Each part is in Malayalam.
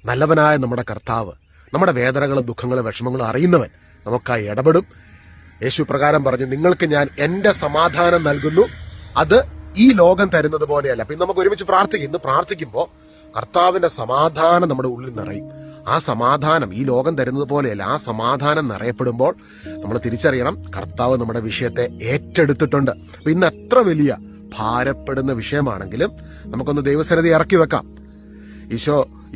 നല്ലവനായ നമ്മുടെ കർത്താവ്, നമ്മുടെ വേദനകളും ദുഃഖങ്ങളും വിഷമങ്ങളും അറിയുന്നവൻ നമുക്കായി ഇടപെടും. യേശു പ്രകാരം പറഞ്ഞു, നിങ്ങൾക്ക് ഞാൻ എന്റെ സമാധാനം നൽകുന്നു, അത് ഈ ലോകം തരുന്നത് പോലെയല്ല. അപ്പൊ നമുക്ക് ഒരുമിച്ച് പ്രാർത്ഥിക്കും. ഇന്ന് പ്രാർത്ഥിക്കുമ്പോൾ കർത്താവിന്റെ സമാധാനം നമ്മുടെ ഉള്ളിൽ നിറയും. ആ സമാധാനം ഈ ലോകം തരുന്നത് പോലെയല്ല. ആ സമാധാനം നിറയപ്പെടുമ്പോൾ നമ്മൾ തിരിച്ചറിയണം, കർത്താവ് നമ്മുടെ വിഷയത്തെ ഏറ്റെടുത്തിട്ടുണ്ട്. അപ്പൊ ഇന്ന് എത്ര വലിയ ഭാരപ്പെടുന്ന വിഷയമാണെങ്കിലും നമുക്കൊന്ന് ദൈവസന്നിധി ഇറക്കി വെക്കാം.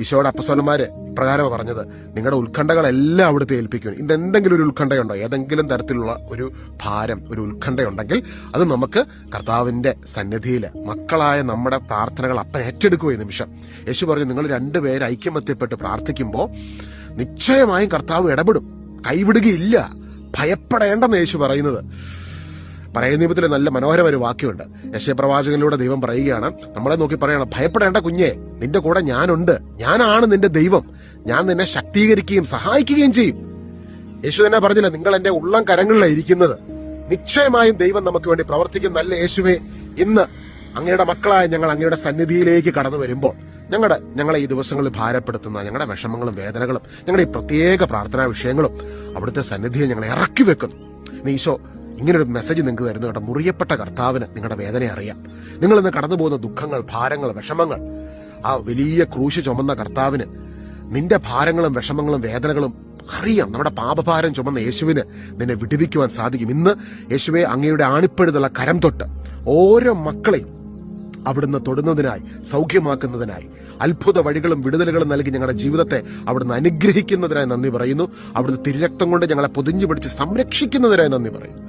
ഈശോയുടെ അപ്പസ്വലന്മാര് ഇപ്രകാരമാണ് പറഞ്ഞത്, നിങ്ങളുടെ ഉത്കണ്ഠകളെല്ലാം അവിടുത്തെ ഏൽപ്പിക്കും. ഇന്ന് എന്തെങ്കിലും ഒരു ഉത്കണ്ഠയുണ്ടോ, ഏതെങ്കിലും തരത്തിലുള്ള ഒരു ഭാരം, ഒരു ഉത്കണ്ഠയുണ്ടെങ്കിൽ അത് നമുക്ക് കർത്താവിന്റെ സന്നിധിയിൽ മക്കളായ നമ്മുടെ പ്രാർത്ഥനകൾ അപ്പം ഏറ്റെടുക്കുക. ഈ നിമിഷം യേശു പറഞ്ഞു, നിങ്ങൾ രണ്ടുപേര് ഐക്യമത്യപ്പെട്ട് പ്രാർത്ഥിക്കുമ്പോൾ നിശ്ചയമായും കർത്താവ് ഇടപെടും, കൈവിടുകയില്ല, ഭയപ്പെടേണ്ടെന്ന് യേശു പറയുന്നത്. പഴയ നിയമത്തിൽ നല്ല മനോഹരമായ ഒരു വാക്യമുണ്ട്. യെശയ്യാപ്രവാചകനിലൂടെ ദൈവം പറയുകയാണ്, നമ്മളെ നോക്കി പറയണം, ഭയപ്പെടേണ്ട കുഞ്ഞെ, നിന്റെ കൂടെ ഞാനുണ്ട്, ഞാനാണ് നിന്റെ ദൈവം, ഞാൻ നിന്നെ ശക്തീകരിക്കുകയും സഹായിക്കുകയും ചെയ്യും. യേശു തന്നെ പറഞ്ഞില്ല, നിങ്ങൾ എന്റെ ഉള്ളം കരങ്ങളിലാണ് ഇരിക്കുന്നത്. നിശ്ചയമായും ദൈവം നമുക്ക് വേണ്ടി പ്രവർത്തിക്കും. നല്ല യേശുവേ, ഇന്ന് അങ്ങയുടെ മക്കളായ ഞങ്ങൾ അങ്ങയുടെ സന്നിധിയിലേക്ക് കടന്നു വരുമ്പോൾ ഞങ്ങളെ ഈ ദിവസങ്ങളിൽ ഭാരപ്പെടുത്തുന്ന ഞങ്ങളുടെ വിഷമങ്ങളും വേദനകളും ഞങ്ങളുടെ ഈ പ്രത്യേക പ്രാർത്ഥനാ വിഷയങ്ങളും അവിടുത്തെ സന്നിധിയെ ഞങ്ങളെ ഇറക്കി വെക്കുന്നു. ഈശോ ഇങ്ങനൊരു മെസ്സേജ് നിങ്ങൾക്ക് തരുന്നു കേട്ടോ. മുറിയപ്പെട്ട കർത്താവിന് നിങ്ങളുടെ വേദന അറിയാം. നിങ്ങൾ ഇന്ന് കടന്നു പോകുന്ന ദുഃഖങ്ങൾ, ഭാരങ്ങൾ, വിഷമങ്ങൾ, ആ വലിയ ക്രൂശ് ചുമന്ന കർത്താവിന് നിന്റെ ഭാരങ്ങളും വിഷമങ്ങളും വേദനകളും അറിയാം. നമ്മുടെ പാപഭാരം ചുമന്ന യേശുവിന് നിന്നെ വിടുവിക്കുവാൻ സാധിക്കും. ഇന്ന് യേശുവെ, അങ്ങയുടെ ആണിപ്പഴുതുള്ള കരം തൊട്ട് ഓരോ മക്കളെയും അവിടുന്ന് തൊടുന്നതിനായി, സൗഖ്യമാക്കുന്നതിനായി, അത്ഭുത വഴികളും വിടുതലുകളും നൽകി ഞങ്ങളുടെ ജീവിതത്തെ അവിടുന്ന് അനുഗ്രഹിക്കുന്നതിനായി നന്ദി പറയുന്നു. അവിടുന്ന് തിരുരക്തം കൊണ്ട് ഞങ്ങളെ പൊതിഞ്ഞു പിടിച്ച് സംരക്ഷിക്കുന്നതിനായി നന്ദി പറയുന്നു.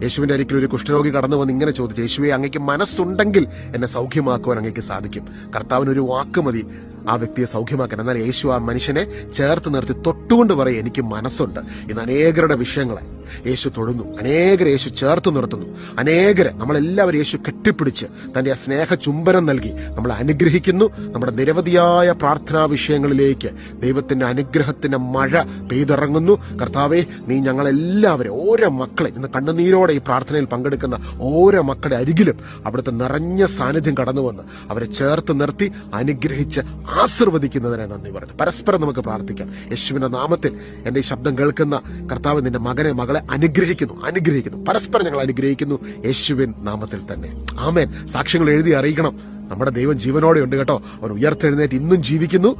യേശുവിന്റെ അരികിൽ ഒരു കുഷ്ഠരോഗി കടന്നു വന്ന് ഇങ്ങനെ ചോദിച്ചു, യേശുവെ, അങ്ങയ്ക്ക് മനസ്സുണ്ടെങ്കിൽ എന്നെ സൗഖ്യമാക്കുവാൻ അങ്ങയ്ക്ക് സാധിക്കും. കർത്താവിനൊരു വാക്ക് മതി ആ വ്യക്തിയെ സൗഖ്യമാക്കാൻ. എന്നാൽ യേശു ആ മനുഷ്യനെ ചേർത്ത് നിർത്തി തൊട്ടുകൊണ്ട് പറയും, എനിക്ക് മനസ്സുണ്ട്. ഇന്ന് അനേകരുടെ വിഷയങ്ങളെ യേശു തൊടുന്നു, അനേകരെ യേശു ചേർത്ത് നിർത്തുന്നു, അനേകരെ നമ്മളെല്ലാവരും യേശു കെട്ടിപ്പിടിച്ച് തന്റെ ആ സ്നേഹ ചുംബനം നൽകി നമ്മളെ അനുഗ്രഹിക്കുന്നു. നമ്മുടെ നിരവധിയായ പ്രാർത്ഥനാ വിഷയങ്ങളിലേക്ക് ദൈവത്തിന്റെ അനുഗ്രഹത്തിന്റെ മഴ പെയ്തിറങ്ങുന്നു. കർത്താവെ, നീ ഞങ്ങളെല്ലാവരും, ഓരോ മക്കളെ ഇന്ന് കണ്ണുനീരോടെ ഈ പ്രാർത്ഥനയിൽ പങ്കെടുക്കുന്ന ഓരോ മക്കളുടെ അരികിലും അവിടുത്തെ നിറഞ്ഞ സാന്നിധ്യം കടന്നു വന്ന് അവരെ ചേർത്ത് നിർത്തി അനുഗ്രഹിച്ച് ആശീർവദിക്കുന്നതിനെ നന്ദി പറഞ്ഞു. പരസ്പരം നമുക്ക് പ്രാർത്ഥിക്കാം. യേശുവിന്റെ നാമത്തിൽ എന്റെ ഈ ശബ്ദം കേൾക്കുന്ന കർത്താവ് നിന്റെ മകനെ, മകളെ അനുഗ്രഹിക്കുന്നു. പരസ്പരം ഞങ്ങൾ അനുഗ്രഹിക്കുന്നു, യേശുവിൻ നാമത്തിൽ തന്നെ. ആമേൻ. സാക്ഷ്യങ്ങൾ എഴുതി അറിയിക്കണം. നമ്മുടെ ദൈവം ജീവനോടെ ഉണ്ട് കേട്ടോ. അവൻ ഉയർത്തെഴുന്നേറ്റ് ഇന്നും ജീവിക്കുന്നു.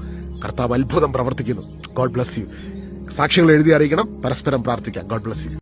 കർത്താവ് അത്ഭുതം പ്രവർത്തിക്കുന്നു. God bless you. സാക്ഷ്യങ്ങൾ എഴുതി അറിയിക്കണം. പരസ്പരം പ്രാർത്ഥിക്കാം. God bless you.